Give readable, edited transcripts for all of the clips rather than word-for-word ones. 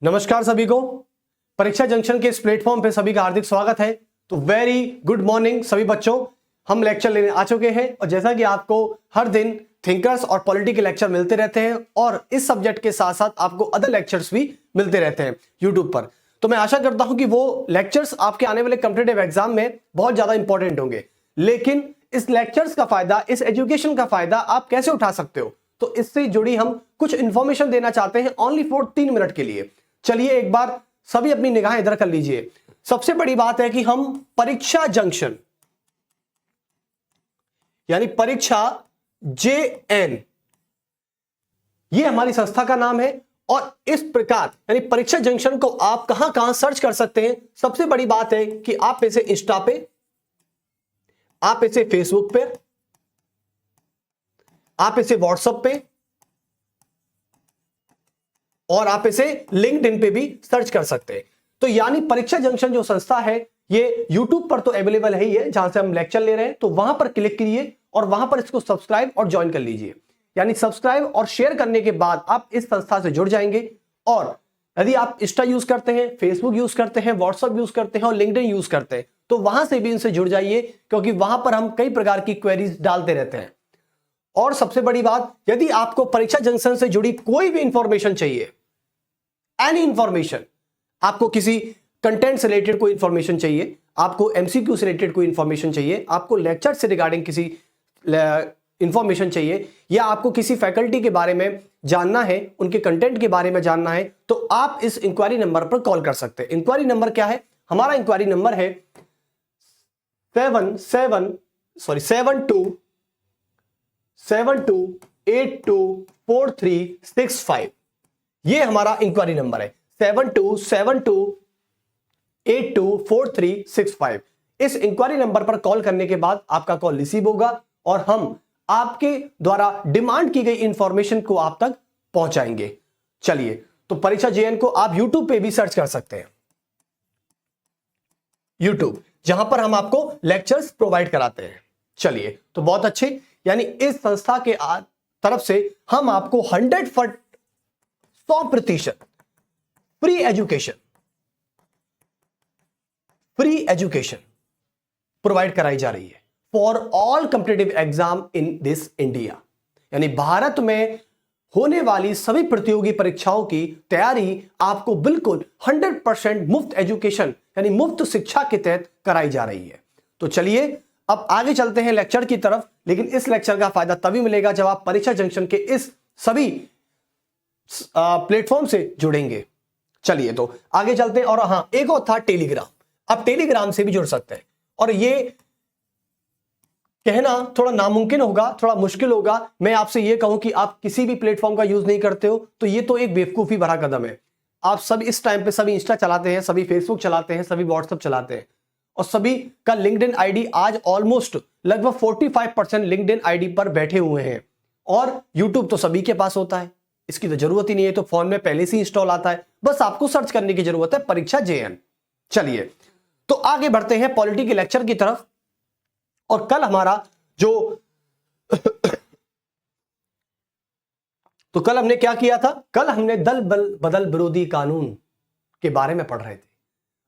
नमस्कार सभी को। परीक्षा जंक्शन के इस प्लेटफॉर्म पे सभी का हार्दिक स्वागत है। तो वेरी गुड मॉर्निंग सभी बच्चों। हम लेक्चर लेने आ चुके हैं और जैसा कि आपको हर दिन थिंकर्स और पॉलिटी के लेक्चर मिलते रहते हैं और इस सब्जेक्ट के साथ साथ आपको अदर लेक्चर्स भी मिलते रहते हैं यूट्यूब पर। तो मैं आशा करता हूं कि वो लेक्चर्स आपके आने वाले कॉम्पिटिटिव एग्जाम में बहुत ज्यादा इंपॉर्टेंट होंगे। लेकिन इस लेक्चर्स का फायदा, इस एजुकेशन का फायदा आप कैसे उठा सकते हो, तो इससे जुड़ी हम कुछ इंफॉर्मेशन देना चाहते हैं ओनली फॉर 3 मिनट के लिए। चलिए एक बार सभी अपनी निगाहें इधर कर लीजिए। सबसे बड़ी बात है कि हम परीक्षा जंक्शन यानी परीक्षा JN, ये हमारी संस्था का नाम है और इस प्रकार यानी परीक्षा जंक्शन को आप कहां कहां सर्च कर सकते हैं। सबसे बड़ी बात है कि आप इसे इंस्टा पे, आप इसे फेसबुक पे, आप इसे व्हाट्सएप पे और आप इसे लिंक्डइन पे भी सर्च कर सकते हैं। तो यानी परीक्षा जंक्शन जो संस्था है ये यूट्यूब पर तो अवेलेबल है ही है, जहां से हम लेक्चर ले रहे हैं, तो वहां पर क्लिक कीजिए और वहां पर इसको सब्सक्राइब और ज्वाइन कर लीजिए। यानी सब्सक्राइब और शेयर करने के बाद आप इस संस्था से जुड़ जाएंगे। और यदि आप इंस्टा यूज करते हैं, फेसबुक यूज करते हैं, व्हाट्सएप यूज करते हैं और लिंक्डइन यूज करते हैं, तो वहां से भी इनसे जुड़ जाइए, क्योंकि वहां पर हम कई प्रकार की क्वेरीज डालते रहते हैं। और सबसे बड़ी बात, यदि आपको परीक्षा जंक्शन से जुड़ी कोई भी इंफॉर्मेशन चाहिए, एनी इंफॉर्मेशन, आपको किसी कंटेंट से रिलेटेड कोई इंफॉर्मेशन चाहिए, आपको एमसीक्यू से रिलेटेड कोई इंफॉर्मेशन चाहिए, आपको लेक्चर से रिगार्डिंग किसी इंफॉर्मेशन चाहिए, या आपको किसी फैकल्टी के बारे में जानना है, उनके कंटेंट के बारे में जानना है, तो आप इस इंक्वायरी नंबर पर कॉल कर सकते हैं। इंक्वायरी नंबर क्या है? हमारा इंक्वायरी नंबर है 7272824365। ये हमारा इंक्वायरी नंबर है 7272824365। इस इंक्वायरी नंबर पर कॉल करने के बाद आपका कॉल रिसीव होगा और हम आपके द्वारा डिमांड की गई इंफॉर्मेशन को आप तक पहुंचाएंगे। चलिए, तो परीक्षा JN को आप यूट्यूब पे भी सर्च कर सकते हैं। यूट्यूब, जहां पर हम आपको लेक्चर्स प्रोवाइड कराते हैं। चलिए, तो बहुत अच्छे। यानी इस संस्था के तरफ से हम आपको 100% फ्री एजुकेशन प्रोवाइड कराई जा रही है for all competitive exam in this India. यानी भारत में होने वाली सभी प्रतियोगी परीक्षाओं की तैयारी आपको बिल्कुल 100% मुफ्त एजुकेशन यानी मुफ्त शिक्षा के तहत कराई जा रही है। तो चलिए अब आगे चलते हैं लेक्चर की तरफ। लेकिन इस लेक्चर का फायदा तभी मिलेगा जब आप परीक्षा जंक्शन के इस सभी प्लेटफॉर्म से जुड़ेंगे। चलिए, तो आगे चलते हैं। और हां, एक और था टेलीग्राम। आप टेलीग्राम से भी जुड़ सकते हैं। और ये कहना थोड़ा नामुमकिन होगा, थोड़ा मुश्किल होगा, मैं आपसे ये कहूं कि आप किसी भी प्लेटफॉर्म का यूज नहीं करते हो, तो ये तो एक बेवकूफी भरा कदम है। आप सब इस टाइम पे सभी इंस्टा चलाते हैं, सभी फेसबुक चलाते हैं, सभी व्हाट्सएप चलाते हैं और सभी का लिंक्डइन आईडी आज ऑलमोस्ट लगभग 45% लिंक्डइन आईडी पर बैठे हुए हैं। और यूट्यूब तो सभी के पास होता है, इसकी तो जरूरत ही नहीं है, तो फोन में पहले से इंस्टॉल आता है, बस आपको सर्च करने की जरूरत है परीक्षा JN। चलिए, तो आगे बढ़ते हैं पॉलिटी के लेक्चर की तरफ। और कल हमारा जो तो कल हमने क्या किया था? कल हमने दल बदल विरोधी कानून के बारे में पढ़ रहे थे।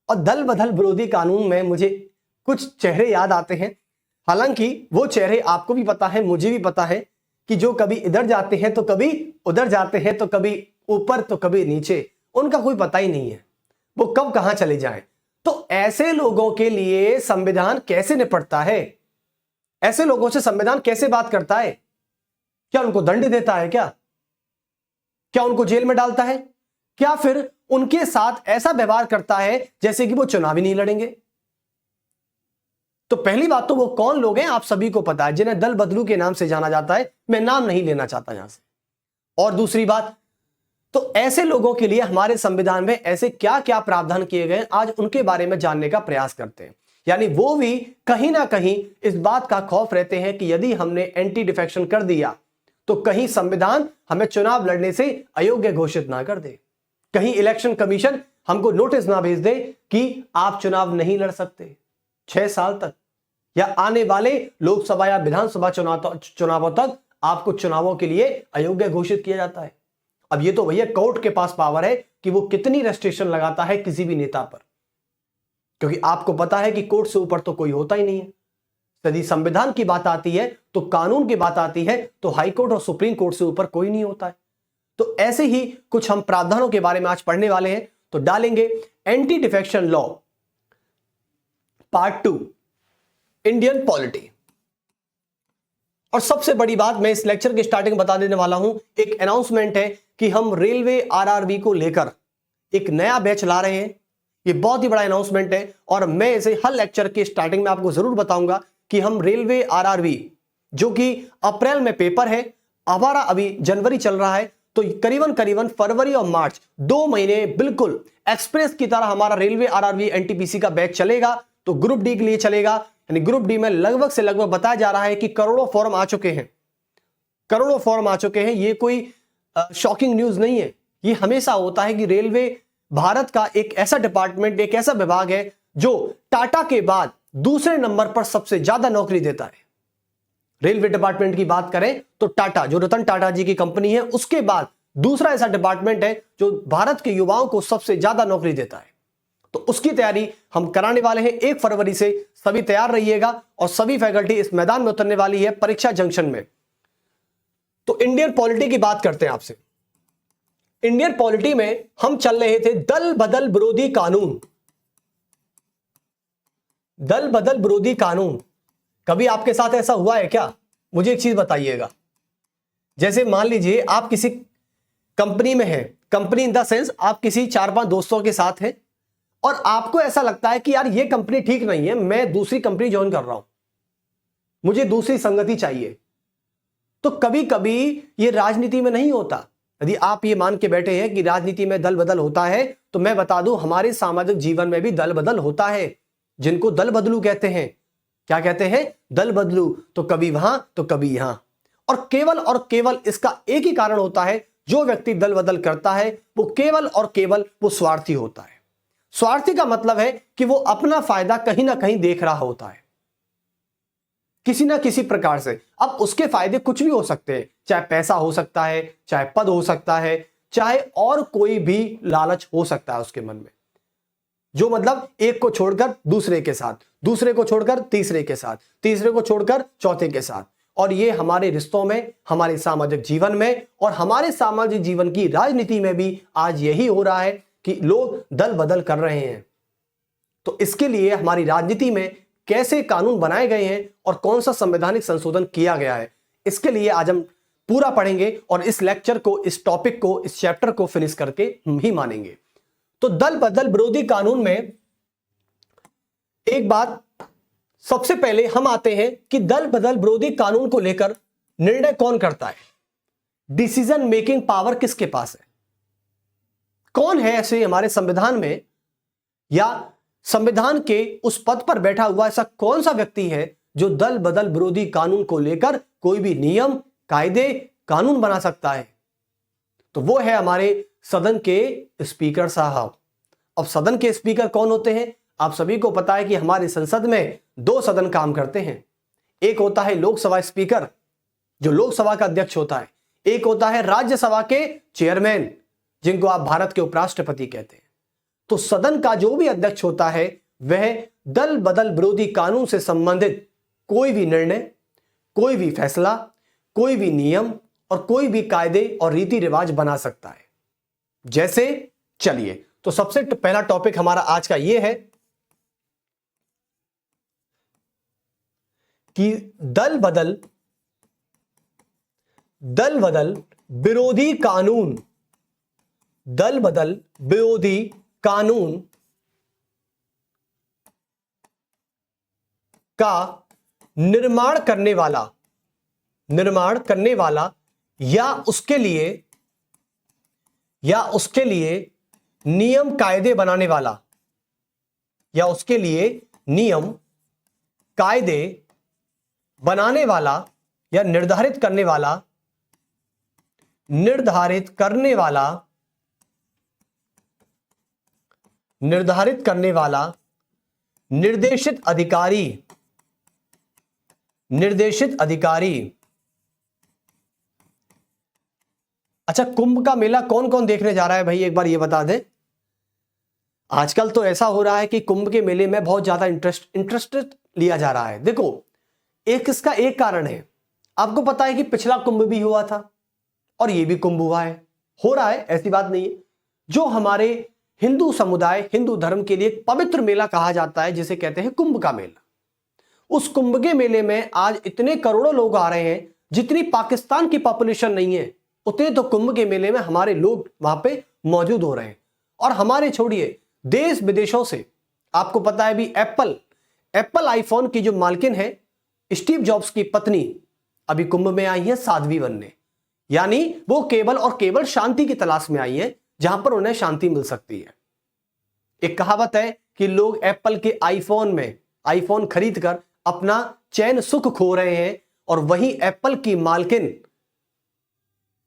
और दल बदल विरोधी कानून में मुझे कुछ चेहरे याद आते हैं। हालांकि वो चेहरे आपको भी पता है, मुझे भी पता है कि जो कभी इधर जाते हैं तो कभी उधर जाते हैं, तो कभी ऊपर तो कभी नीचे, उनका कोई पता ही नहीं है वो कब कहां चले जाएं। तो ऐसे लोगों के लिए संविधान कैसे निपटता है? ऐसे लोगों से संविधान कैसे बात करता है? क्या उनको दंड देता है? क्या उनको जेल में डालता है? क्या फिर उनके साथ ऐसा व्यवहार करता है जैसे कि वो चुनाव ही नहीं लड़ेंगे? तो पहली बात तो वो कौन लोग हैं आप सभी को पता है, जिन्हें दल बदलू के नाम से जाना जाता है। मैं नाम नहीं लेना चाहता यहां से। और दूसरी बात, तो ऐसे लोगों के लिए हमारे संविधान में ऐसे क्या क्या प्रावधान किए गए, आज उनके बारे में जानने का प्रयास करते हैं। यानी वो भी कहीं ना कहीं इस बात का खौफ रहते हैं कि यदि हमने एंटी डिफेक्शन कर दिया तो कहीं संविधान हमें चुनाव लड़ने से अयोग्य घोषित ना कर दे, कहीं इलेक्शन कमीशन हमको नोटिस ना भेज दे कि आप चुनाव नहीं लड़ सकते 6 साल तक, या आने वाले लोकसभा या विधानसभा चुनावों तक आपको चुनावों के लिए अयोग्य घोषित किया जाता है। अब ये तो भैया कोर्ट के पास पावर है कि वो कितनी रेस्ट्रिक्शन लगाता है किसी भी नेता पर, क्योंकि आपको पता है कि कोर्ट से ऊपर तो कोई होता ही नहीं है। यदि संविधान की बात आती है तो कानून की बात आती है तो हाई कोर्ट और सुप्रीम कोर्ट से ऊपर कोई नहीं होता है। तो ऐसे ही कुछ हम प्रावधानों के बारे में आज पढ़ने वाले हैं। तो डालेंगे anti defection law part 2, Indian polity. और सबसे बड़ी बात मैं इस लेक्चर के स्टार्टिंग बता देने वाला हूं, एक अनाउंसमेंट है कि हम रेलवे आरआरबी को लेकर एक नया बैच ला रहे हैं। ये बहुत ही बड़ा अनाउंसमेंट है और मैं इसे हर लेक्चर के स्टार्टिंग में आपको जरूर बताऊंगा कि हम रेलवे आरआरबी, जो कि अप्रैल में पेपर है, हमारा अभी जनवरी चल रहा है, तो करीबन फरवरी और मार्च 2 महीने बिल्कुल एक्सप्रेस की तरह हमारा रेलवे आरआरबी एनटीपीसी का बैच चलेगा। तो ग्रुप डी के लिए चलेगा, यानी ग्रुप डी में लगभग से लगभग बताया जा रहा है कि करोड़ों फॉर्म आ चुके हैं, करोड़ों फॉर्म आ चुके हैं। ये कोई शॉकिंग न्यूज नहीं है। ये हमेशा होता है कि रेलवे भारत का एक ऐसा डिपार्टमेंट, एक ऐसा विभाग है जो टाटा के बाद दूसरे नंबर पर सबसे ज्यादा नौकरी देता है। रेलवे डिपार्टमेंट की बात करें तो टाटा, जो रतन टाटा जी की कंपनी है, उसके बाद दूसरा ऐसा डिपार्टमेंट है जो भारत के युवाओं को सबसे ज्यादा नौकरी देता है। तो उसकी तैयारी हम कराने वाले हैं। 1 फरवरी से सभी तैयार रहिएगा और सभी फैकल्टी इस मैदान में उतरने वाली है परीक्षा जंक्शन में। तो इंडियन पॉलिटी की बात करते हैं आपसे। इंडियन पॉलिटी में हम चल रहे थे दल बदल विरोधी कानून। दल बदल विरोधी कानून, कभी आपके साथ ऐसा हुआ है क्या? मुझे एक चीज बताइएगा। जैसे मान लीजिए आप किसी कंपनी में हैं, कंपनी इन द सेंस आप किसी 4-5 दोस्तों के साथ हैं और आपको ऐसा लगता है कि यार ये कंपनी ठीक नहीं है, मैं दूसरी कंपनी ज्वाइन कर रहा हूं, मुझे दूसरी संगति चाहिए। तो कभी कभी ये राजनीति में नहीं होता। यदि आप ये मान के बैठे हैं कि राजनीति में दल बदल होता है, तो मैं बता दूं हमारे सामाजिक जीवन में भी दल बदल होता है, जिनको दल बदलू कहते हैं। क्या कहते हैं? दल बदलू। तो कभी वहां तो कभी यहां। और केवल इसका एक ही कारण होता है, जो व्यक्ति दल बदल करता है वो केवल और केवल वो स्वार्थी होता है। स्वार्थी का मतलब है कि वो अपना फायदा कहीं ना कहीं देख रहा होता है, किसी ना किसी प्रकार से। अब उसके फायदे कुछ भी हो सकते हैं, चाहे पैसा हो सकता है, चाहे पद हो सकता है, चाहे और कोई भी लालच हो सकता है उसके मन में, जो मतलब एक को छोड़कर दूसरे के साथ, दूसरे को छोड़कर तीसरे के साथ, तीसरे को छोड़कर चौथे के साथ। और ये हमारे रिश्तों में, हमारे सामाजिक जीवन में और हमारे सामाजिक जीवन की राजनीति में भी आज यही हो रहा है कि लोग दल बदल कर रहे हैं। तो इसके लिए हमारी राजनीति में कैसे कानून बनाए गए हैं और कौन सा संवैधानिक संशोधन किया गया है, इसके लिए आज हम पूरा पढ़ेंगे और इस लेक्चर को, इस टॉपिक को, इस चैप्टर को फिनिश करके हम ही मानेंगे। तो दल बदल विरोधी कानून में एक बात सबसे पहले हम आते हैं कि दल बदल विरोधी कानून को लेकर निर्णय कौन करता है? डिसीजन मेकिंग पावर किसके पास है? कौन है ऐसे हमारे संविधान में या संविधान के उस पद पर बैठा हुआ ऐसा कौन सा व्यक्ति है जो दल बदल विरोधी कानून को लेकर कोई भी नियम, कायदे, कानून बना सकता है? तो वो है हमारे सदन के स्पीकर साहब। अब सदन के स्पीकर कौन होते हैं? आप सभी को पता है कि हमारे संसद में 2 सदन काम करते हैं। एक होता है लोकसभा स्पीकर, जो लोकसभा का अध्यक्ष होता है। एक होता है राज्यसभा के चेयरमैन, जिनको आप भारत के उपराष्ट्रपति कहते हैं। तो सदन का जो भी अध्यक्ष होता है वह दल बदल विरोधी कानून से संबंधित कोई भी निर्णय, कोई भी फैसला, कोई भी नियम और कोई भी कायदे और रीति रिवाज बना सकता है। जैसे चलिए, तो सबसे पहला टॉपिक हमारा आज का यह है कि दल बदल विरोधी कानून, दल बदल विरोधी कानून का निर्माण करने वाला या उसके लिए नियम कायदे बनाने वाला, या उसके लिए नियम कायदे बनाने वाला या निर्धारित करने वाला निर्देशित अधिकारी अच्छा, कुंभ का मेला कौन कौन देखने जा रहा है भाई, एक बार ये बता दें। आजकल तो ऐसा हो रहा है कि कुंभ के मेले में बहुत ज्यादा इंटरेस्ट लिया जा रहा है। देखो, इसका एक कारण है, आपको पता है कि पिछला कुंभ भी हुआ था और ये भी कुंभ हुआ है, हो रहा है, ऐसी बात नहीं है। जो हमारे हिंदू समुदाय, हिंदू धर्म के लिए एक पवित्र मेला कहा जाता है, जिसे कहते हैं कुंभ का मेला, उस कुंभ के मेले में आज इतने करोड़ों लोग आ रहे हैं, जितनी पाकिस्तान की पॉपुलेशन नहीं है उतने तो कुंभ के मेले में हमारे लोग वहां पे मौजूद हो रहे हैं। और हमारे छोड़िए, देश विदेशों से, आपको पता है भी एप्पल आईफोन की जो मालकिन है स्टीव जॉब्स की पत्नी अभी कुंभ में आई है साध्वी बनने, यानी वो केवल और केवल शांति की तलाश में आई है, जहां पर उन्हें शांति मिल सकती है। एक कहावत है कि लोग एप्पल के आईफोन खरीदकर अपना चैन सुख खो रहे हैं, और वहीं एप्पल की मालकिन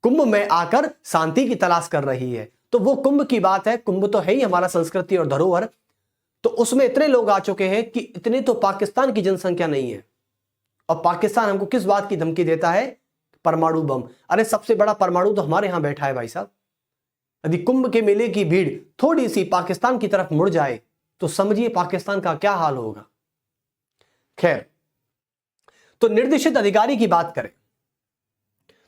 कुंभ में आकर शांति की तलाश कर रही है। तो वो कुंभ की बात है, कुंभ तो है ही हमारा संस्कृति और धरोहर, तो उसमें इतने लोग आ चुके हैं कि इतने तो पाकिस्तान की जनसंख्या नहीं है। और पाकिस्तान हमको किस बात की धमकी देता है? परमाणु बम। अरे सबसे बड़ा परमाणु तो हमारे यहां बैठा है भाई साहब। यदि कुंभ के मेले की भीड़ थोड़ी सी पाकिस्तान की तरफ मुड़ जाए तो समझिए पाकिस्तान का क्या हाल होगा। खैर, तो निर्देशित अधिकारी की बात करें,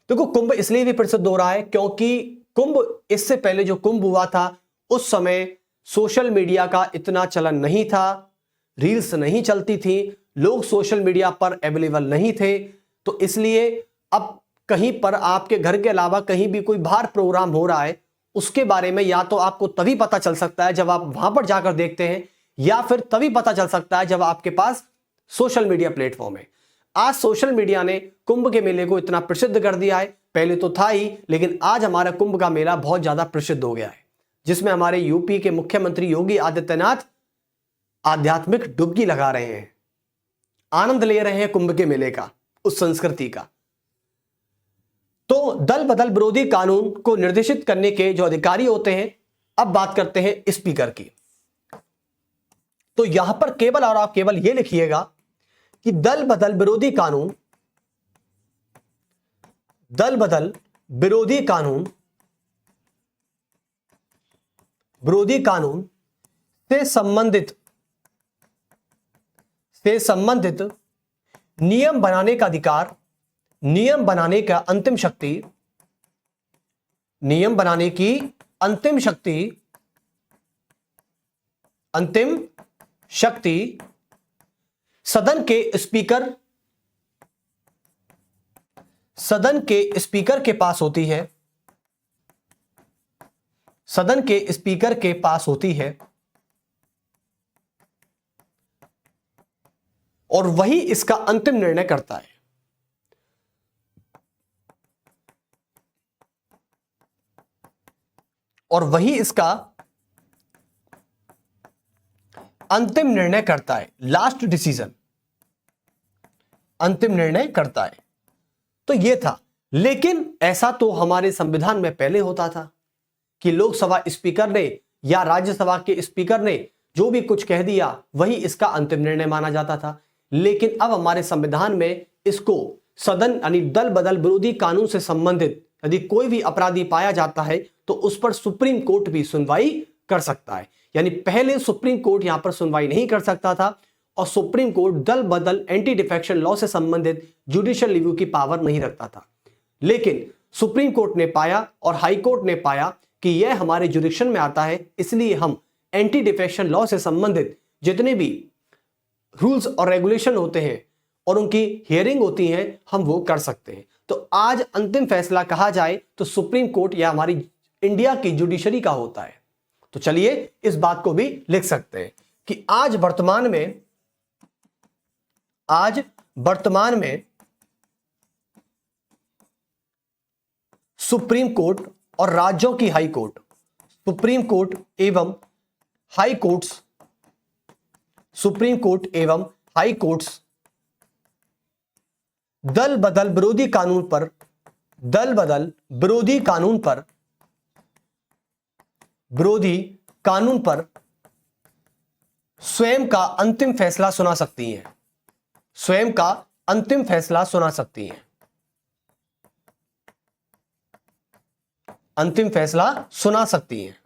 देखो कुंभ इसलिए भी प्रसिद्ध हो रहा है क्योंकि कुंभ, इससे पहले जो कुंभ हुआ था उस समय सोशल मीडिया का इतना चलन नहीं था, रील्स नहीं चलती थी, लोग सोशल मीडिया पर अवेलेबल नहीं थे। तो इसलिए अब कहीं पर आपके घर के अलावा कहीं भी कोई बाहर प्रोग्राम हो रहा है, उसके बारे में या तो आपको तभी पता चल सकता है जब आप वहां पर जाकर देखते हैं, या फिर तभी पता चल सकता है जब आपके पास सोशल मीडिया प्लेटफॉर्म है। आज सोशल मीडिया ने कुंभ के मेले को इतना प्रसिद्ध कर दिया है, पहले तो था ही, लेकिन आज हमारा कुंभ का मेला बहुत ज्यादा प्रसिद्ध हो गया है, जिसमें हमारे यूपी के मुख्यमंत्री योगी आदित्यनाथ आध्यात्मिक डुबकी लगा रहे हैं, आनंद ले रहे हैं कुंभ के मेले का, उस संस्कृति का। तो दल बदल विरोधी कानून को निर्देशित करने के जो अधिकारी होते हैं, अब बात करते हैं स्पीकर की। तो यहां पर केवल और आप केवल यह लिखिएगा कि दल बदल विरोधी कानून, दल बदल विरोधी कानून, विरोधी कानून से संबंधित नियम बनाने का अधिकार, नियम बनाने का अंतिम शक्ति, नियम बनाने की अंतिम शक्ति, अंतिम शक्ति सदन के स्पीकर के पास होती है, सदन के स्पीकर के पास होती है, और वही इसका अंतिम निर्णय करता है। और वही इसका अंतिम निर्णय करता है, लास्ट डिसीजन, अंतिम निर्णय करता है। तो यह था, लेकिन ऐसा तो हमारे संविधान में पहले होता था कि लोकसभा स्पीकर ने या राज्यसभा के स्पीकर ने जो भी कुछ कह दिया वही इसका अंतिम निर्णय माना जाता था। लेकिन अब हमारे संविधान में इसको सदन यानी दल बदल विरोधी कानून से संबंधित यदि कोई भी अपराधी पाया जाता है तो उस पर सुप्रीम कोर्ट भी सुनवाई कर सकता है। यानी पहले सुप्रीम कोर्ट यहां पर सुनवाई नहीं कर सकता था, और सुप्रीम कोर्ट दल बदल एंटी डिफेक्शन लॉ से संबंधित जुडिशियल रिव्यू की पावर नहीं रखता था। लेकिन सुप्रीम कोर्ट ने पाया और हाई कोर्ट ने पाया कि यह हमारे जुरिडिक्शन में आता है, इसलिए हम एंटी डिफेक्शन लॉ से संबंधित जितने भी रूल्स और रेगुलेशन होते हैं और उनकी हियरिंग होती है हम वो कर सकते हैं। तो आज अंतिम फैसला कहा जाए तो सुप्रीम कोर्ट या हमारी इंडिया की जुडिशरी का होता है। तो चलिए इस बात को भी लिख सकते हैं कि आज वर्तमान में सुप्रीम कोर्ट और राज्यों की हाई कोर्ट, सुप्रीम कोर्ट एवं हाई कोर्ट्स, सुप्रीम कोर्ट एवं हाई कोर्ट्स दल बदल विरोधी कानून पर, दल बदल विरोधी कानून पर, विरोधी कानून पर स्वयं का अंतिम फैसला सुना सकती हैं, स्वयं का अंतिम फैसला सुना सकती हैं। अंतिम फैसला सुना सकती हैं।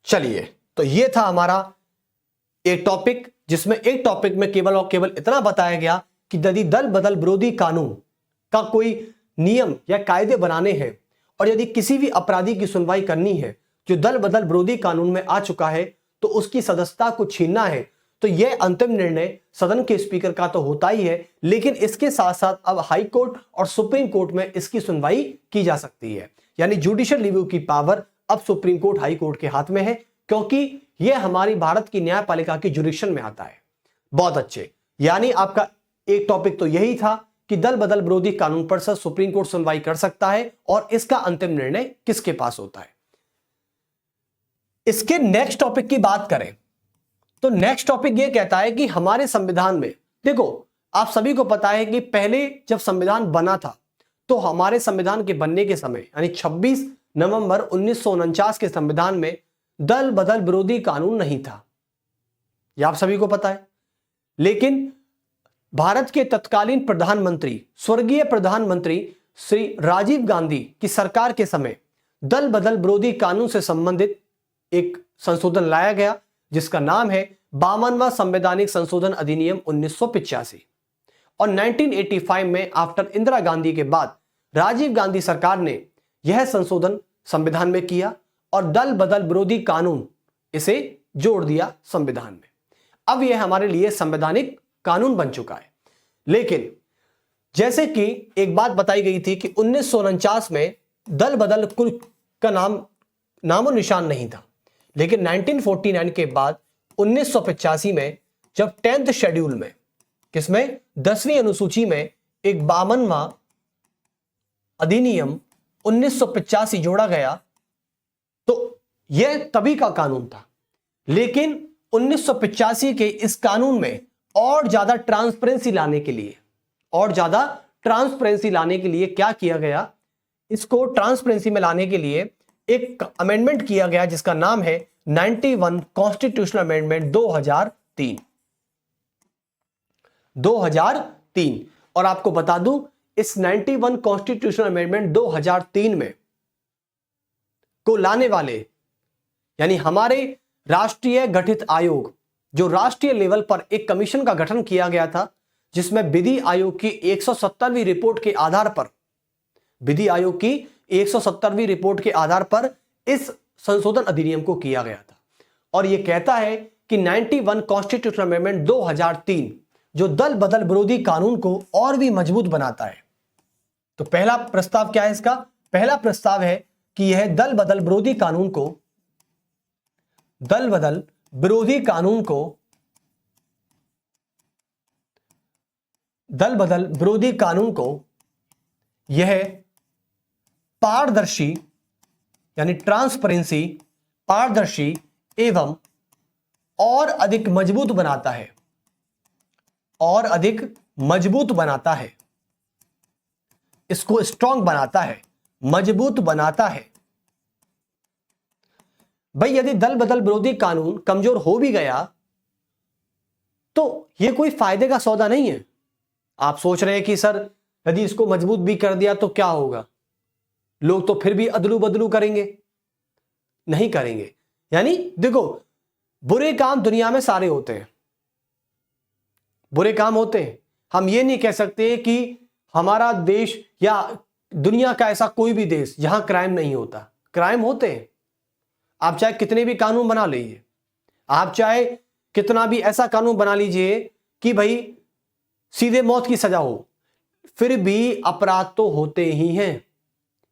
चलिए, तो ये था हमारा एक टॉपिक, जिसमें एक टॉपिक में केवल और केवल इतना बताया गया कि यदि दल बदल विरोधी कानून का कोई नियम या कायदे बनाने हैं और यदि किसी भी अपराधी की सुनवाई करनी है जो दल बदल विरोधी कानून में आ चुका है तो उसकी सदस्यता को छीनना है, तो यह अंतिम निर्णय सदन के स्पीकर का तो होता ही है, लेकिन इसके साथ साथ अब हाई कोर्ट और सुप्रीम कोर्ट में इसकी सुनवाई की जा सकती है। यानी जुडिशियल रिव्यू की पावर अब सुप्रीम कोर्ट हाई कोर्ट के हाथ में है, क्योंकि यह हमारी भारत की न्यायपालिका की जुरिडिक्शन में आता है। बहुत अच्छे, यानी आपका एक टॉपिक तो यही था कि दल बदल विरोधी कानून पर सुप्रीम कोर्ट सुनवाई कर सकता है और इसका अंतिम निर्णय किसके पास होता है। इसके नेक्स्ट टॉपिक की बात करें तो नेक्स्ट टॉपिक यह कहता है कि हमारे संविधान में, देखो आप सभी को पता है कि पहले जब संविधान बना था तो हमारे संविधान के बनने के समय यानी 26 नवंबर 1949 के संविधान में दल बदल विरोधी कानून नहीं था, यह आप सभी को पता है। लेकिन भारत के तत्कालीन प्रधानमंत्री स्वर्गीय प्रधानमंत्री श्री राजीव गांधी की सरकार के समय दल बदल विरोधी कानून से संबंधित एक संशोधन लाया गया जिसका नाम है 52वां संवैधानिक संशोधन अधिनियम 1985। और 1985 में आफ्टर इंदिरा गांधी के बाद राजीव गांधी सरकार ने यह संशोधन संविधान में किया और दल बदल विरोधी कानून इसे जोड़ दिया संविधान में। अब यह हमारे लिए संवैधानिक कानून बन चुका है। लेकिन जैसे कि एक बात बताई गई थी कि 1949 में दल बदल कुल का नामो निशान नहीं था, लेकिन 1949 के बाद 1985 में जब 10th शेड्यूल में, किसमें 10वीं अनुसूची में एक 52वां अधिनियम 1985 जोड़ा गया, तो यह तभी का कानून था। लेकिन 1985 के इस कानून में और ज्यादा ट्रांसपेरेंसी लाने के लिए क्या किया गया, इसको ट्रांसपेरेंसी में लाने के लिए एक अमेंडमेंट किया गया जिसका नाम है 91 कॉन्स्टिट्यूशनल अमेंडमेंट 2003। और आपको बता दूं, इस 91 कॉन्स्टिट्यूशनल अमेंडमेंट 2003 में को लाने वाले यानी हमारे राष्ट्रीय गठित आयोग, जो राष्ट्रीय लेवल पर एक कमीशन का गठन किया गया था जिसमें विधि आयोग की 170वीं रिपोर्ट के आधार पर इस संशोधन अधिनियम को किया गया था। और यह कहता है कि 91 कॉन्स्टिट्यूशनल अमेंडमेंट 2003 जो दल बदल विरोधी कानून को और भी मजबूत बनाता है। तो पहला प्रस्ताव क्या है इसका? पहला प्रस्ताव है कि यह दल बदल विरोधी कानून को यह पारदर्शी यानी ट्रांसपेरेंसी, पारदर्शी एवं और अधिक मजबूत बनाता है, इसको स्ट्रांग बनाता है, मजबूत बनाता है। भाई यदि दल बदल विरोधी कानून कमजोर हो भी गया तो यह कोई फायदे का सौदा नहीं है। आप सोच रहे हैं कि सर यदि इसको मजबूत भी कर दिया तो क्या होगा, लोग तो फिर भी अदलू बदलू करेंगे, नहीं करेंगे। यानी देखो, बुरे काम दुनिया में सारे होते हैं, बुरे काम होते हैं। हम ये नहीं कह सकते कि हमारा देश या दुनिया का ऐसा कोई भी देश जहां क्राइम नहीं होता, क्राइम होते हैं। आप चाहे कितने भी कानून बना लीजिए, आप चाहे कितना भी ऐसा कानून बना लीजिए कि भाई सीधे मौत की सजा हो, फिर भी अपराध तो होते ही हैं।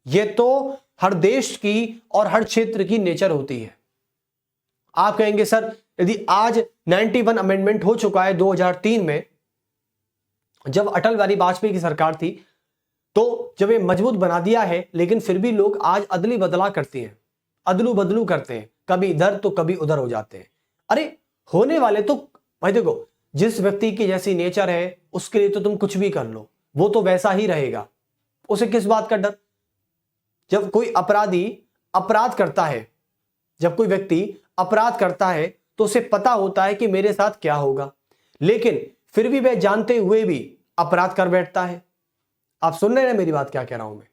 यह तो हर देश की और हर क्षेत्र की नेचर होती है। आप कहेंगे सर यदि आज 91 अमेंडमेंट हो चुका है 2003 में, जब अटल बिहारी वाजपेयी की सरकार थी, तो जब ये मजबूत बना दिया है, लेकिन फिर भी लोग आज अदली बदला करते हैं, अदलू बदलू करते हैं, कभी इधर तो कभी उधर हो जाते हैं। अरे होने वाले तो भाई देखो, जिस व्यक्ति की जैसी नेचर है उसके लिए तो तुम कुछ भी कर लो, वो तो वैसा ही रहेगा, उसे किस बात का डर। जब कोई अपराधी अपराध करता है, जब कोई व्यक्ति अपराध करता है तो उसे पता होता है कि मेरे साथ क्या होगा, लेकिन फिर भी वह जानते हुए भी अपराध कर बैठता है। आप सुन रहे हैं मेरी बात क्या कह रहा हूं मैं?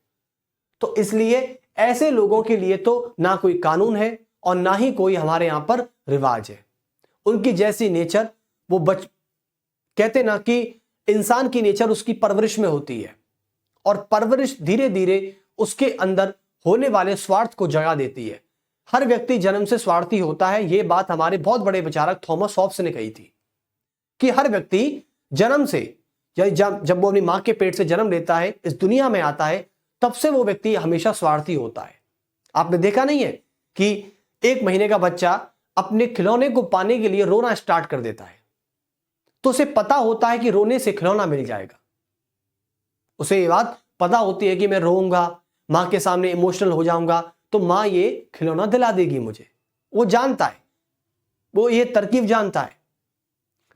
तो इसलिए ऐसे लोगों के लिए तो ना कोई कानून है और ना ही कोई हमारे यहां पर रिवाज है। उनकी जैसी नेचर वो कहते ना कि इंसान की नेचर उसकी परवरिश में होती है, और परवरिश धीरे धीरे उसके अंदर होने वाले स्वार्थ को जगा देती है। हर व्यक्ति जन्म से स्वार्थी होता है। यह बात हमारे बहुत बड़े विचारक थॉमस हॉब्स ने कही थी कि हर व्यक्ति जन्म से, जब वो अपनी मां के पेट से जन्म लेता है, इस दुनिया में आता है, तब से वो व्यक्ति हमेशा स्वार्थी होता है। आपने देखा नहीं है कि 1 महीने का बच्चा अपने खिलौने को पाने के लिए रोना स्टार्ट कर देता है, तो उसे पता होता है कि रोने से खिलौना मिल जाएगा। उसे ये बात पता होती है कि मैं रोऊंगा, मां के सामने इमोशनल हो जाऊंगा, तो मां ये खिलौना दिला देगी मुझे। वो जानता है, वो ये तरकीब जानता है।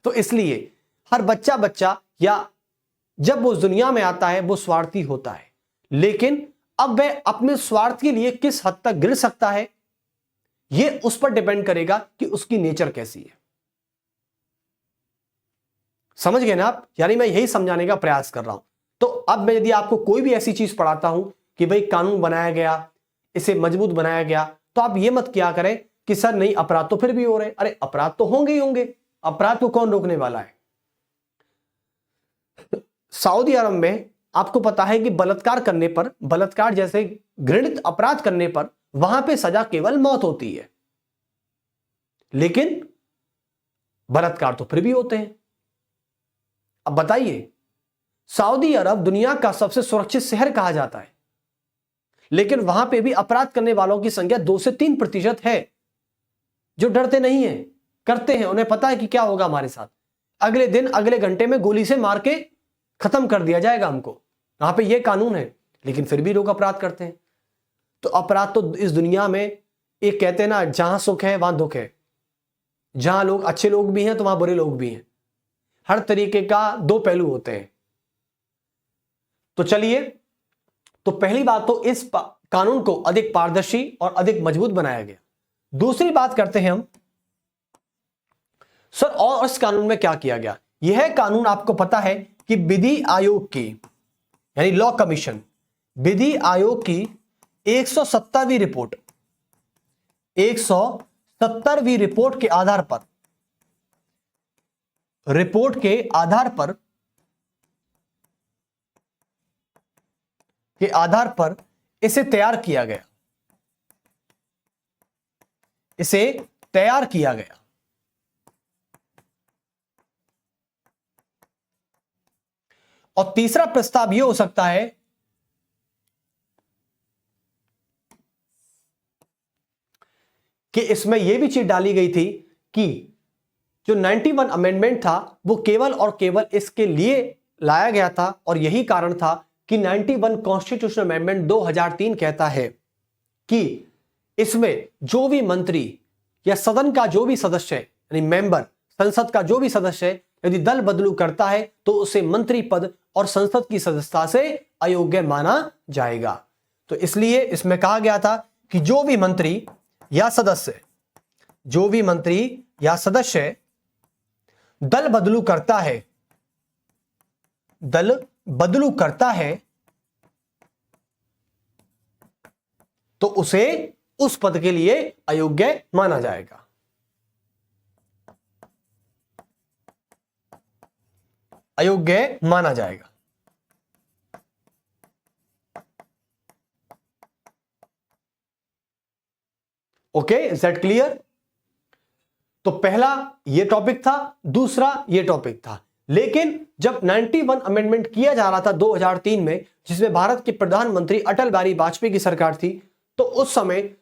तो इसलिए हर बच्चा या जब वो दुनिया में आता है वो स्वार्थी होता है, लेकिन अब वह अपने स्वार्थ के लिए किस हद तक गिर सकता है, यह उस पर डिपेंड करेगा कि उसकी नेचर कैसी है। समझ गए ना आप? यानी मैं यही समझाने का प्रयास कर रहा हूं। तो अब मैं यदि आपको कोई भी ऐसी चीज पढ़ाता हूं कि भाई कानून बनाया गया, इसे मजबूत बनाया गया, तो आप ये मत किया करें कि सर नहीं अपराध तो फिर भी हो रहे। अरे अपराध तो होंगे ही होंगे, अपराध को कौन रोकने वाला है? सऊदी अरब में आपको पता है कि बलात्कार करने पर, बलात्कार जैसे घृणित अपराध करने पर वहां पे सजा केवल मौत होती है, लेकिन बलात्कार तो फिर भी होते हैं। अब बताइए, सऊदी अरब दुनिया का सबसे सुरक्षित शहर कहा जाता है, लेकिन वहां पे भी अपराध करने वालों की संख्या 2 से 3% है, जो डरते नहीं है, करते हैं। उन्हें पता है कि क्या होगा हमारे साथ, अगले दिन अगले घंटे में गोली से मार के खत्म कर दिया जाएगा हमको। वहां पे ये कानून है, लेकिन फिर भी लोग अपराध करते हैं। तो अपराध तो इस दुनिया में, एक कहते हैं ना, जहां सुख है वहां दुख है। जहां लोग अच्छे लोग भी हैं तो वहां बुरे लोग भी हैं। हर तरीके का 2 पहलू होते हैं। तो चलिए, तो पहली बात तो इस कानून को अधिक पारदर्शी और अधिक मजबूत बनाया गया। दूसरी बात करते हैं हम, सर और इस कानून में क्या किया गया? यह कानून आपको पता है कि विधि आयोग की, यानी लॉ कमीशन, विधि आयोग की 170वीं रिपोर्ट, 170वीं रिपोर्ट के आधार पर इसे तैयार किया गया, और तीसरा प्रस्ताव यह हो सकता है कि इसमें यह भी चीज डाली गई थी कि जो 91 अमेंडमेंट था वो केवल और केवल इसके लिए लाया गया था, और यही कारण था कि 91 कॉन्स्टिट्यूशनल अमेंडमेंट 2003 कहता है कि इसमें जो भी मंत्री या सदन का जो भी सदस्य है, यानी मेंबर, संसद का जो भी सदस्य है, यदि दल बदलू करता है तो उसे मंत्री पद और संसद की सदस्यता से अयोग्य माना जाएगा। तो इसलिए इसमें कहा गया था कि जो भी मंत्री या सदस्य दल बदलू करता है तो उसे उस पद के लिए अयोग्य माना जाएगा। Okay, is that clear? तो पहला ये टॉपिक था, दूसरा ये टॉपिक था। लेकिन जब 91 अमेंडमेंट किया जा रहा था 2003 में, जिसमें भारत के प्रधानमंत्री अटल बिहारी वाजपेयी की सरकार थी, तो उस समय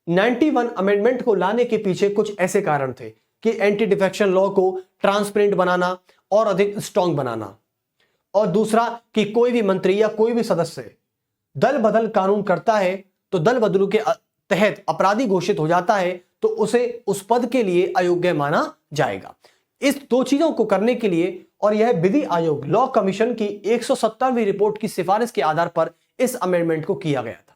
91 अमेंडमेंट को लाने के पीछे कुछ ऐसे कारण थे कि एंटी डिफेक्शन लॉ को ट्रांसपेरेंट बनाना और अधिक स्ट्रांग बनाना, और दूसरा कि कोई भी मंत्री या कोई भी सदस्य दल बदल कानून करता है तो दल बदलू के तहत अपराधी घोषित हो जाता है, तो उसे उस पद के लिए अयोग्य माना जाएगा। इस 2 चीजों को करने के लिए, और यह विधि आयोग लॉ कमीशन की 170वीं रिपोर्ट की सिफारिश के आधार पर इस अमेंडमेंट को किया गया था।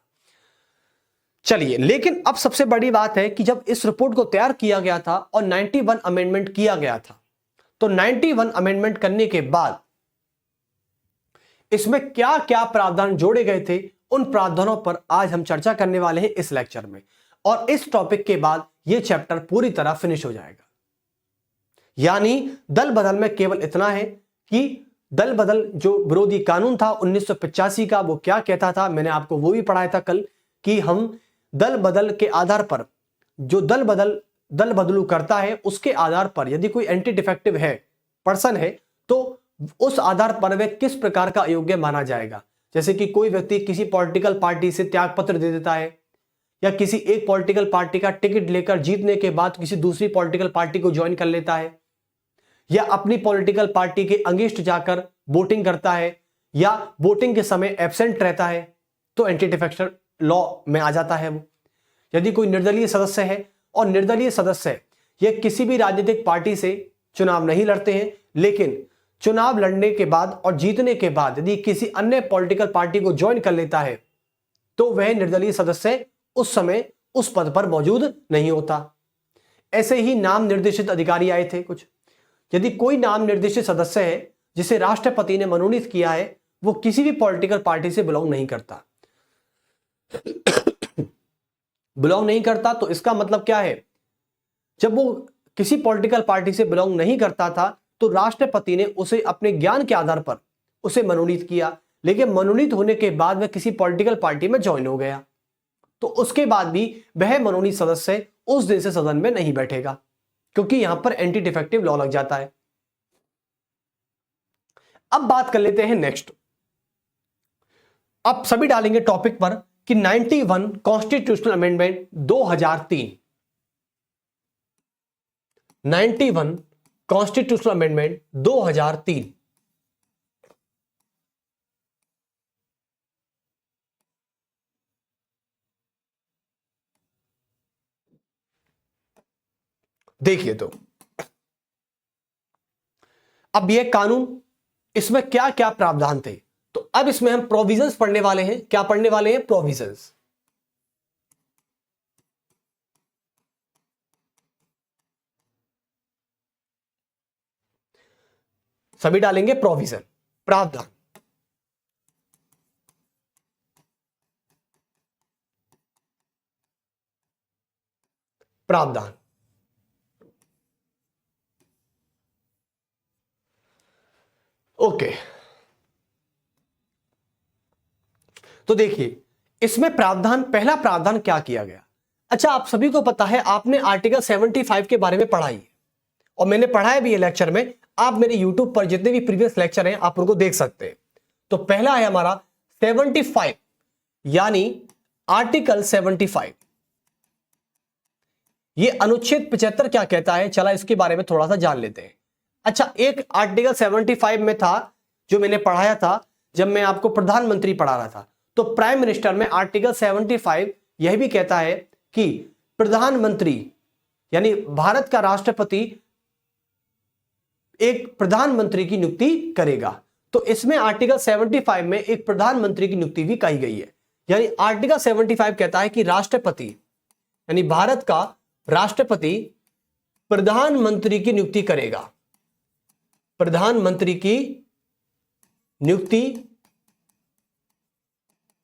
चलिए, लेकिन अब सबसे बड़ी बात है कि जब इस रिपोर्ट को तैयार किया गया था और 91 अमेंडमेंट किया गया था, तो 91 अमेंडमेंट करने के बाद इसमें क्या क्या प्रावधान जोड़े गए थे, उन प्रावधानों पर आज हम चर्चा करने वाले हैं इस लेक्चर में। और इस टॉपिक के बाद यह चैप्टर पूरी तरह फिनिश हो जाएगा। यानी दल बदल में केवल इतना है कि दल बदल जो विरोधी कानून था 1985 का, वो क्या कहता था, मैंने आपको वो भी पढ़ाया था कल, कि हम दल बदल के आधार पर, जो दल बदलू करता है उसके आधार पर यदि कोई एंटी डिफेक्टिव है, पर्सन है, तो उस आधार पर वह किस प्रकार का अयोग्य माना जाएगा। जैसे कि कोई व्यक्ति किसी पॉलिटिकल पार्टी से त्याग पत्र दे देता है, या किसी एक पॉलिटिकल पार्टी का टिकट लेकर जीतने के बाद किसी दूसरी पॉलिटिकल पार्टी को ज्वाइन कर लेता है, या अपनी पॉलिटिकल पार्टी के अगेंस्ट जाकर वोटिंग करता है, या वोटिंग के समय एब्सेंट रहता है, तो एंटी डिफेक्शन लॉ में आ जाता है वो। यदि कोई निर्दलीय सदस्य है और निर्दलीय सदस्य ये किसी भी राजनीतिक पार्टी से चुनाव नहीं लड़ते हैं, लेकिन चुनाव लड़ने के बाद और जीतने के बाद यदि किसी अन्य पॉलिटिकल पार्टी को ज्वाइन कर लेता है, तो वह निर्दलीय सदस्य उस समय उस पद पर मौजूद नहीं होता। ऐसे ही नाम निर्देशित अधिकारी आए थे कुछ। यदि कोई नाम निर्देशित सदस्य है जिसे राष्ट्रपति ने मनोनीत किया है, वो किसी भी पॉलिटिकल पार्टी से बिलोंग नहीं करता। बिलोंग नहीं करता तो इसका मतलब क्या है, जब वो किसी पॉलिटिकल पार्टी से बिलोंग नहीं करता था तो राष्ट्रपति ने उसे अपने ज्ञान के आधार पर उसे मनोनीत किया, लेकिन मनोनीत होने के बाद वह किसी पॉलिटिकल पार्टी में ज्वाइन हो गया, तो उसके बाद भी वह मनोनीत सदस्य उस दिन से सदन में नहीं बैठेगा, क्योंकि यहां पर एंटी डिफेक्टिव लॉ लग जाता है। अब बात कर लेते हैं नेक्स्ट। अब सभी डालेंगे टॉपिक पर कि 91 कॉन्स्टिट्यूशनल अमेंडमेंट 2003, 91 कॉन्स्टिट्यूशनल अमेंडमेंट 2003 देखिए। तो अब यह कानून, इसमें क्या क्या प्रावधान थे, तो अब इसमें हम प्रोविजंस पढ़ने वाले हैं। क्या पढ़ने वाले हैं? प्रोविजंस। सभी डालेंगे प्रोविजन, प्रावधान। प्रावधान। ओके, तो देखिए इसमें प्रावधान, पहला प्रावधान क्या किया गया। अच्छा, आप सभी को पता है, आपने आर्टिकल 75 के बारे में पढ़ाई है और मैंने पढ़ाया भी है लेक्चर में। आप मेरे YouTube पर जितने भी प्रीवियस लेक्चर हैं आप उनको देख सकते हैं। तो पहला है हमारा 75, यानी आर्टिकल 75। ये अनुच्छेद 75 क्या कहता है, चला इसके बारे में थोड़ा सा जान लेते हैं। अच्छा, एक आर्टिकल 75 में था जो मैंने पढ़ाया था जब मैं आपको प्रधानमंत्री पढ़ा रहा था। तो प्राइम मिनिस्टर में आर्टिकल 75 यह भी कहता है कि प्रधानमंत्री यानी भारत का राष्ट्रपति एक प्रधानमंत्री की नियुक्ति करेगा। तो इसमें आर्टिकल 75 में एक प्रधानमंत्री की नियुक्ति भी कही गई है। यानी आर्टिकल 75 कहता है कि राष्ट्रपति यानी भारत का राष्ट्रपति प्रधानमंत्री की नियुक्ति करेगा, प्रधानमंत्री की नियुक्ति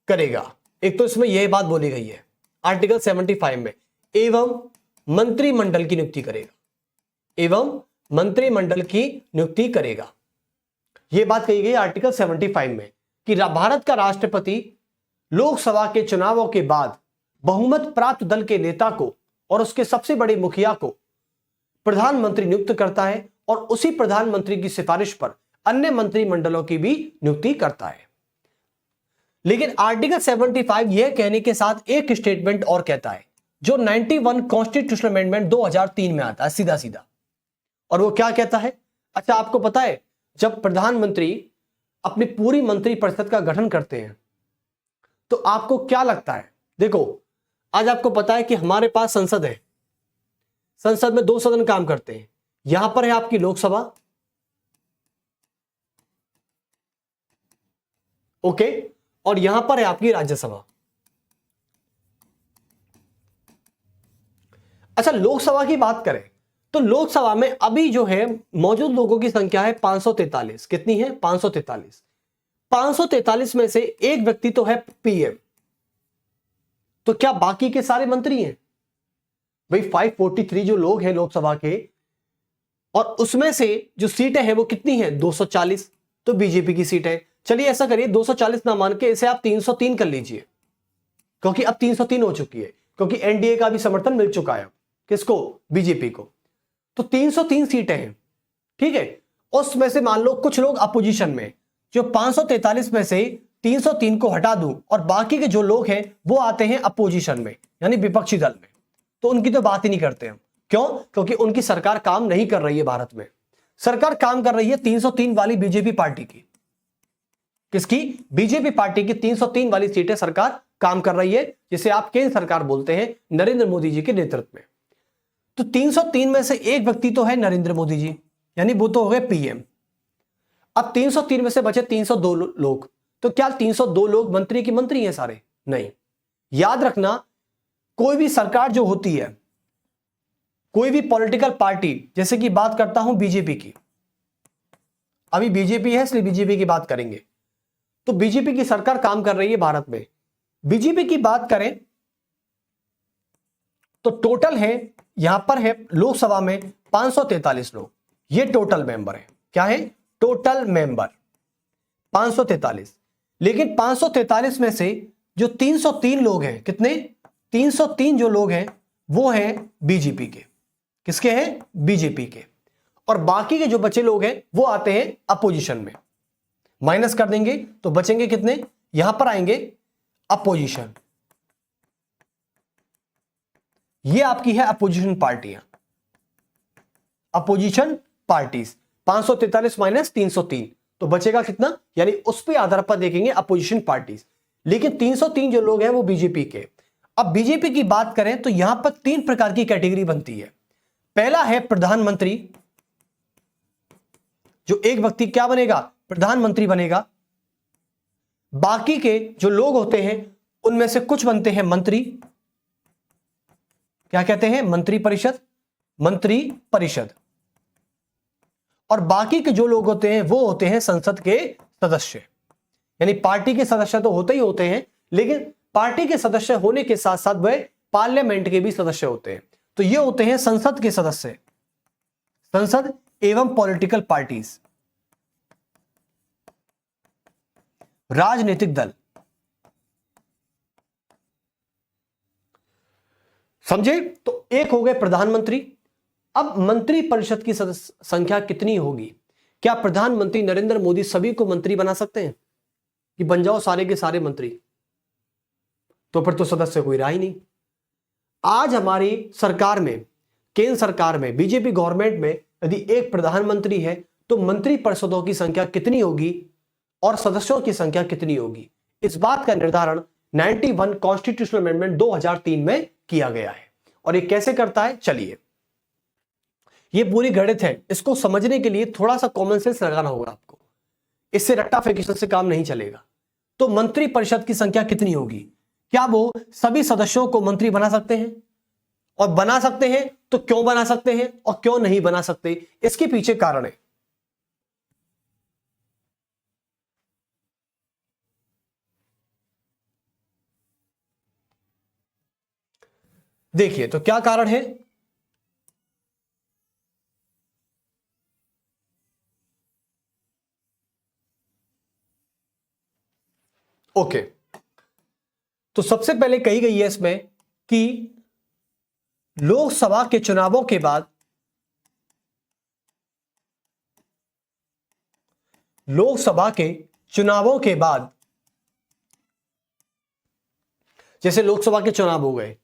करेगा। एक तो इसमें यह बात बोली गई है आर्टिकल 75 में, एवं मंत्रिमंडल की नियुक्ति करेगा, एवं मंत्रिमंडल की नियुक्ति करेगा। यह बात कही गई आर्टिकल 75 में कि भारत का राष्ट्रपति लोकसभा के चुनावों के बाद बहुमत प्राप्त दल के नेता को और उसके सबसे बड़े मुखिया को प्रधानमंत्री नियुक्त करता है और उसी प्रधानमंत्री की सिफारिश पर अन्य मंत्रिमंडलों की भी नियुक्ति करता है। लेकिन आर्टिकल 75 यह कहने के साथ एक स्टेटमेंट और कहता है जो 91 कॉन्स्टिट्यूशनल अमेंडमेंट 2003 में आता है सीधा सीधा। और वो क्या कहता है? अच्छा, आपको पता है जब प्रधानमंत्री अपनी पूरी मंत्रिपरिषद का गठन करते हैं तो आपको क्या लगता है? देखो, आज आपको पता है कि हमारे पास संसद है, संसद में 2 सदन काम करते हैं। यहां पर है आपकी लोकसभा, ओके, और यहां पर है आपकी राज्यसभा। अच्छा, लोकसभा की बात करें तो लोकसभा में अभी जो है मौजूद लोगों की संख्या है 543। कितनी है? 543। 543 में से एक व्यक्ति तो है पीएम। तो क्या बाकी के सारे मंत्री हैं? भाई 543 जो लोग हैं लोकसभा के, और उसमें से जो सीटें हैं वो कितनी हैं? 240। तो बीजेपी की सीट है। चलिए ऐसा करिए, 240 ना मान के इसे आप 303 कर लीजिए, क्योंकि अब 303 हो चुकी है, क्योंकि एनडीए का भी समर्थन मिल चुका है। किसको? बीजेपी को। तो 303 सीटें हैं, ठीक है। उसमें से मान लो कुछ लोग अपोजिशन में, जो 543 में से 303 को हटा दूं और बाकी के जो लोग हैं वो आते हैं अपोजिशन में, यानी विपक्षी दल में, तो उनकी तो बात ही नहीं करते हम। क्यों? क्योंकि उनकी सरकार काम नहीं कर रही है। भारत में सरकार काम कर रही है 303 वाली बीजेपी पार्टी की। किसकी? बीजेपी पार्टी की 303 वाली सीटें सरकार काम कर रही है, जिसे आप केंद्र सरकार बोलते हैं, नरेंद्र मोदी जी के नेतृत्व में। तो 303 में से एक व्यक्ति तो है नरेंद्र मोदी जी, यानी वो तो हो गए पीएम। अब 303 में से बचे 302 लोग। तो क्या 302 लोग मंत्री की मंत्री हैं सारे? नहीं। याद रखना, कोई भी सरकार जो होती है, कोई भी पॉलिटिकल पार्टी, जैसे कि बात करता हूं बीजेपी की, अभी बीजेपी है इसलिए बीजेपी की बात करेंगे। तो बीजेपी की सरकार काम कर रही है भारत में। बीजेपी की बात करें तो टोटल है, यहां पर है लोकसभा में 543 लोग, ये टोटल मेंबर है। क्या है? Total member 543। लेकिन 543 में से जो 303 लोग हैं, कितने? 303 जो लोग हैं वो हैं बीजेपी के। किसके हैं? बीजेपी के। और बाकी के जो बचे लोग हैं वो आते हैं अपोजिशन में। माइनस कर देंगे तो बचेंगे कितने? यहां पर आएंगे अपोजिशन। ये आपकी है अपोजिशन पार्टियां, अपोजिशन पार्टीज। 543 माइनस 303 तो बचेगा कितना? यानी उस पे आधार पर देखेंगे अपोजिशन पार्टीज। लेकिन 303 जो लोग हैं वो बीजेपी के। अब बीजेपी की बात करें तो यहां पर 3 प्रकार की कैटेगरी बनती है। पहला है प्रधानमंत्री, जो एक व्यक्ति क्या बनेगा? प्रधानमंत्री बनेगा। बाकी के जो लोग होते हैं उनमें से कुछ बनते हैं मंत्री। क्या कहते हैं? मंत्री परिषद। मंत्री परिषद। और बाकी के जो लोग होते हैं वो होते हैं संसद के सदस्य। यानी पार्टी के सदस्य तो होते ही होते हैं, लेकिन पार्टी के सदस्य होने के साथ साथ वह पार्लियामेंट के भी सदस्य होते हैं। तो ये होते हैं संसद के सदस्य, संसद एवं पॉलिटिकल पार्टीज, राजनीतिक दल। समझे? तो एक हो गए प्रधानमंत्री। अब मंत्री परिषद की संख्या कितनी होगी? क्या प्रधानमंत्री नरेंद्र मोदी सभी को मंत्री बना सकते हैं कि बन जाओ सारे के सारे मंत्री? तो फिर तो सदस्य कोई रहा ही नहीं। आज हमारी सरकार में, केंद्र सरकार में, बीजेपी गवर्नमेंट में यदि एक प्रधानमंत्री है तो मंत्री परिषदों की संख्या कितनी होगी और सदस्यों की संख्या कितनी होगी? इस बात का निर्धारण 91 कॉन्स्टिट्यूशनल अमेंडमेंट 2003 में किया गया है। और ये कैसे करता है? चलिए, ये पूरी गणित है, इसको समझने के लिए थोड़ा सा कॉमन सेंस लगाना होगा आपको। इससे रट्टाफिकेशन से काम नहीं चलेगा। तो मंत्री परिषद की संख्या कितनी होगी? क्या वो सभी सदस्यों को मंत्री बना सकते हैं? और बना सकते हैं तो क्यों बना सकते हैं और क्यों नहीं बना सकते? इसके पीछे कारण है। देखिए, तो क्या कारण है? ओके, तो सबसे पहले कही गई है इसमें कि लोकसभा के चुनावों के बाद, लोकसभा के चुनावों के बाद, जैसे लोकसभा के चुनाव हो गए,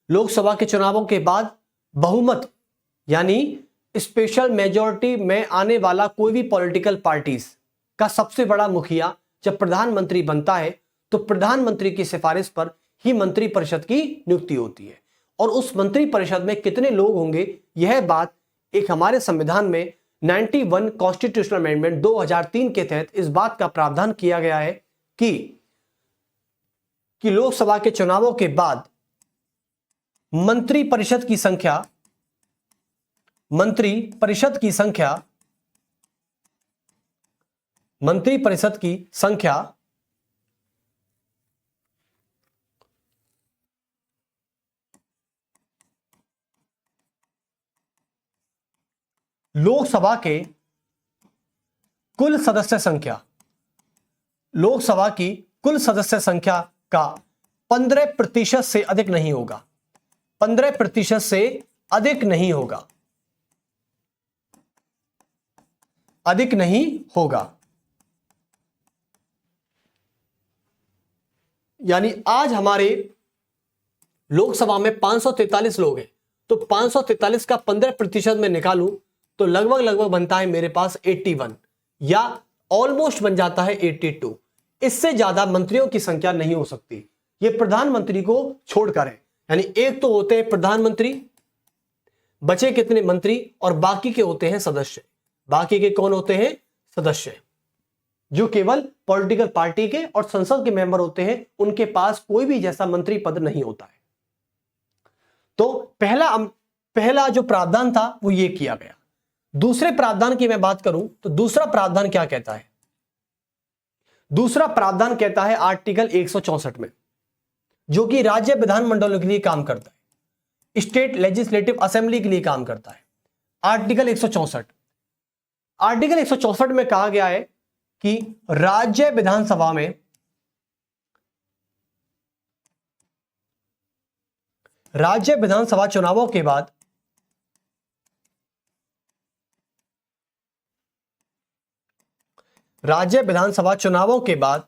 लोकसभा के चुनावों के बाद बहुमत यानी स्पेशल मेजॉरिटी में आने वाला कोई भी पॉलिटिकल पार्टीज का सबसे बड़ा मुखिया जब प्रधानमंत्री बनता है तो प्रधानमंत्री की सिफारिश पर ही मंत्री परिषद की नियुक्ति होती है। और उस मंत्री परिषद में कितने लोग होंगे, यह बात एक हमारे संविधान में 91 कॉन्स्टिट्यूशनल अमेंडमेंट 2003 के तहत इस बात का प्रावधान किया गया है कि लोकसभा के चुनावों के बाद मंत्री परिषद की संख्या मंत्री परिषद की संख्या लोकसभा के कुल सदस्य संख्या का 15% से अधिक नहीं होगा। 15% से अधिक नहीं होगा। यानी आज हमारे लोकसभा में 543 लोग हैं, तो 543 का 15% में निकालूं तो लगभग बनता है मेरे पास 81 या ऑलमोस्ट बन जाता है 82। इससे ज्यादा मंत्रियों की संख्या नहीं हो सकती। ये प्रधानमंत्री को छोड़कर है, यानी एक तो होते हैं प्रधानमंत्री, बचे कितने मंत्री, और बाकी के होते हैं सदस्य। बाकी के कौन होते हैं? सदस्य, जो केवल पॉलिटिकल पार्टी के और संसद के मेंबर होते हैं। उनके पास कोई भी जैसा मंत्री पद नहीं होता है। तो पहला जो प्रावधान था वो ये किया गया। दूसरे प्रावधान की मैं बात करूं तो दूसरा प्रावधान क्या कहता है? दूसरा प्रावधान कहता है आर्टिकल 164 में, जो कि राज्य विधानमंडलों के लिए काम करता है, स्टेट लेजिस्लेटिव असेंबली के लिए काम करता है। आर्टिकल 164 में कहा गया है कि राज्य विधानसभा चुनावों के बाद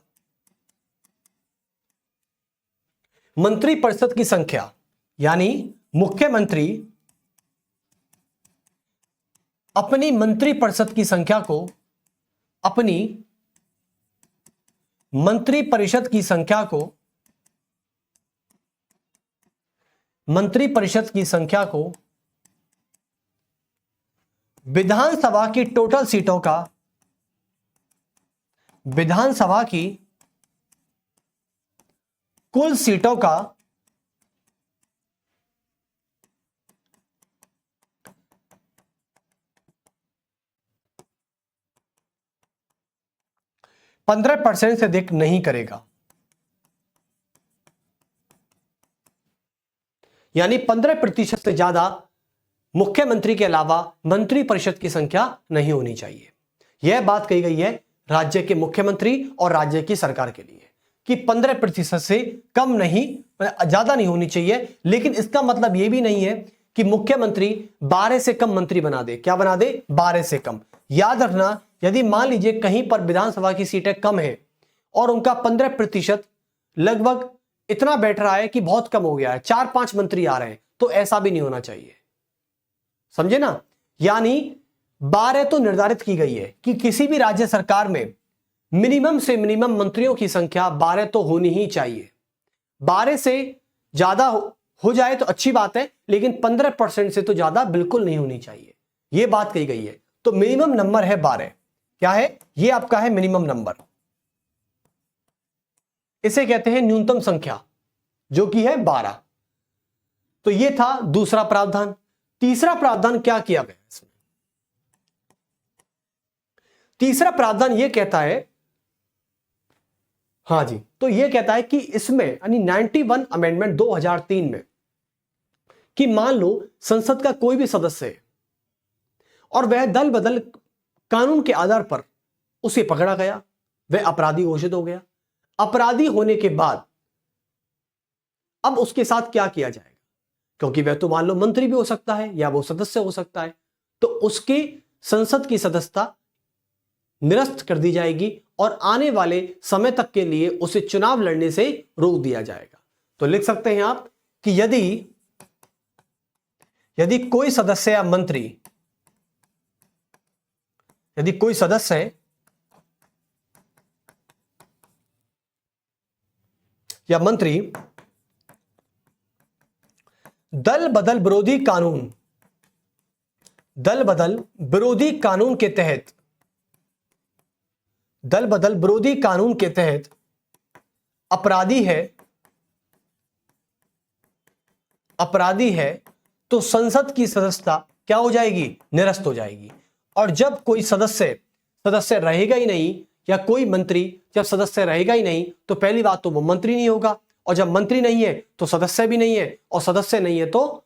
मंत्रिपरिषद की संख्या, यानी मुख्यमंत्री अपनी मंत्रिपरिषद की संख्या को विधानसभा की टोटल सीटों का विधानसभा की कुल सीटों का 15% से अधिक नहीं करेगा। यानी 15% से ज्यादा मुख्यमंत्री के अलावा मंत्रिपरिषद की संख्या नहीं होनी चाहिए। यह बात कही गई है राज्य के मुख्यमंत्री और राज्य की सरकार के लिए कि 15% से कम नहीं, ज्यादा नहीं होनी चाहिए। लेकिन इसका मतलब यह भी नहीं है कि मुख्यमंत्री 12 से कम मंत्री बना दे। क्या बना दे? 12 से कम। याद रखना, यदि मान लीजिए कहीं पर विधानसभा की सीटें कम है और उनका 15% लगभग इतना बैठ रहा है कि बहुत कम हो गया है, 4-5 मंत्री आ रहे हैं, तो ऐसा भी नहीं होना चाहिए। समझे ना? यानी 12 तो निर्धारित की गई है कि किसी भी राज्य सरकार में मिनिमम से मिनिमम मंत्रियों की संख्या 12 तो होनी ही चाहिए। 12 से ज्यादा हो जाए तो अच्छी बात है, लेकिन 15% से तो ज्यादा बिल्कुल नहीं होनी चाहिए। यह बात कही गई है। तो मिनिमम नंबर है 12। क्या है? ये आपका है मिनिमम नंबर। इसे कहते हैं न्यूनतम संख्या, जो कि है 12। तो यह था दूसरा प्रावधान। तीसरा प्रावधान क्या किया गया इसमें? तीसरा प्रावधान यह कहता है, हां जी, तो यह कहता है कि इसमें यानी 91 अमेंडमेंट 2003 में कि मान लो संसद का कोई भी सदस्य है और वह दल बदल कानून के आधार पर उसे पकड़ा गया, वह अपराधी घोषित हो गया। अपराधी होने के बाद अब उसके साथ क्या किया जाएगा? क्योंकि वह तो मान लो मंत्री भी हो सकता है या वो सदस्य हो सकता है, तो उसकी संसद की सदस्यता निरस्त कर दी जाएगी और आने वाले समय तक के लिए उसे चुनाव लड़ने से रोक दिया जाएगा। तो लिख सकते हैं आप कि यदि कोई सदस्य या मंत्री, यदि कोई सदस्य या मंत्री दल बदल विरोधी कानून के तहत अपराधी है तो संसद की सदस्यता क्या हो जाएगी, निरस्त हो जाएगी। और जब कोई सदस्य रहेगा ही नहीं, या कोई मंत्री जब सदस्य रहेगा ही नहीं, तो पहली बात तो वो मंत्री नहीं होगा, और जब मंत्री नहीं है तो सदस्य भी नहीं है, और सदस्य नहीं है तो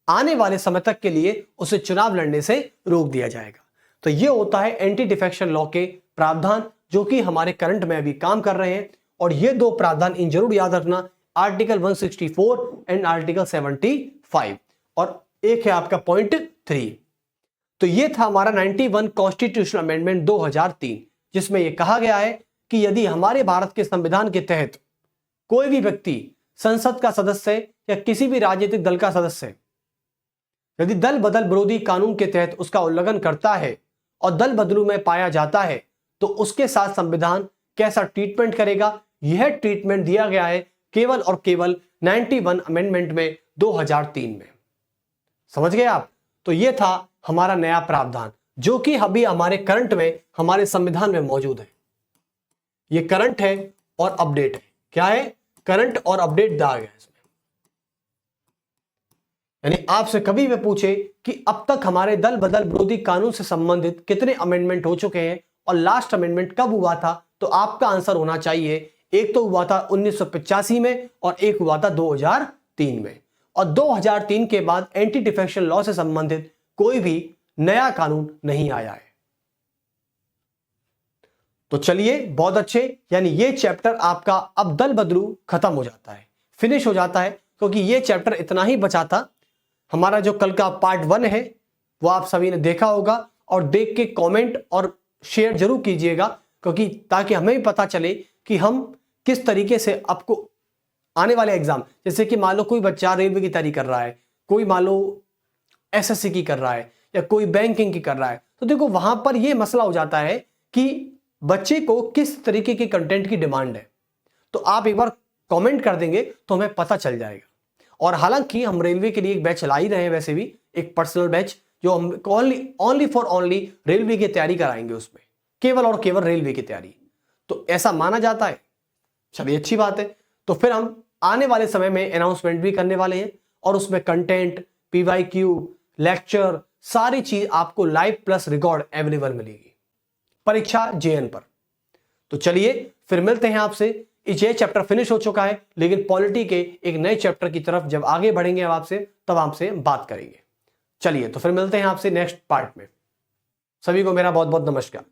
आने वाले समय तक के लिए उसे चुनाव लड़ने से रोक दिया जाएगा। तो ये होता है एंटी डिफेक्शन लॉ के प्रावधान, जो कि हमारे करंट में अभी काम कर रहे हैं। और ये दो प्रावधान इन जरूर याद रखना, आर्टिकल 164 एंड आर्टिकल 75। और एक है आपका पॉइंट 3। तो ये था हमारा 91 कॉन्स्टिट्यूशनल अमेंडमेंट 2003, जिसमें यह कहा गया है कि यदि हमारे भारत के संविधान के तहत कोई भी व्यक्ति संसद का सदस्य या किसी भी राजनीतिक दल का सदस्य यदि दल बदल विरोधी कानून के तहत उसका उल्लंघन करता है और दल बदलू में पाया जाता है, तो उसके साथ संविधान कैसा ट्रीटमेंट करेगा, यह ट्रीटमेंट दिया गया है केवल और केवल 91 अमेंडमेंट में 2003 में। समझ गए आप? तो यह था हमारा नया प्रावधान, जो कि अभी हमारे करंट में, हमारे संविधान में मौजूद है। यह करंट है और अपडेट है। क्या है? करंट और अपडेट दिया गया है इसमें। यानी आपसे कभी भी पूछे कि अब तक हमारे दल बदल विरोधी कानून से संबंधित कितने अमेंडमेंट हो चुके हैं और लास्ट अमेंडमेंट कब हुआ था, तो आपका आंसर होना चाहिए, एक तो हुआ था 1985 में और एक हुआ था 2003 में। और 2003 के बाद एंटी डिफेक्शन लॉ से संबंधित कोई भी नया कानून नहीं आया है। तो चलिए, बहुत अच्छे, यानी ये चैप्टर आपका अब दल बदलू खत्म हो जाता है, फिनिश हो जाता है, क्योंकि ये चैप्टर इतना ही बचा था। हमारा जो कल का पार्ट 1 है वो आप सभी ने देखा होगा, और देख के कमेंट और शेयर जरूर कीजिएगा, क्योंकि ताकि हमें भी पता चले कि हम किस तरीके से आपको आने वाले एग्जाम, जैसे कि मान लो कोई बच्चा रेलवे की तैयारी कर रहा है, कोई मान लो एसएससी की कर रहा है, या कोई बैंकिंग की कर रहा है, तो देखो वहां पर यह मसला हो जाता है कि बच्चे को किस तरीके के कंटेंट की डिमांड है। तो आप एक बार कमेंट कर देंगे तो हमें पता चल जाएगा। और हालांकि हम रेलवे के लिए एक बैच चला ही रहे हैं, वैसे भी एक पर्सनल बैच, जो हम ओनली फॉर ओनली रेलवे की तैयारी कराएंगे, उसमें केवल और केवल रेलवे की तैयारी। तो ऐसा माना जाता है। चलिए, अच्छी बात है। तो फिर हम आने वाले समय में अनाउंसमेंट भी करने वाले हैं, और उसमें कंटेंट, पीवाईक्यू, लेक्चर, सारी चीज आपको लाइव प्लस रिकॉर्ड अवेलेबल मिलेगी परीक्षा जेएन पर। तो चलिए, फिर मिलते हैं आपसे। ये चैप्टर फिनिश हो चुका है, लेकिन पॉलिटी के एक नए चैप्टर की तरफ जब आगे बढ़ेंगे अब आपसे, तब आपसे बात करेंगे। चलिए, तो फिर मिलते हैं आपसे नेक्स्ट पार्ट में। सभी को मेरा बहुत बहुत नमस्कार।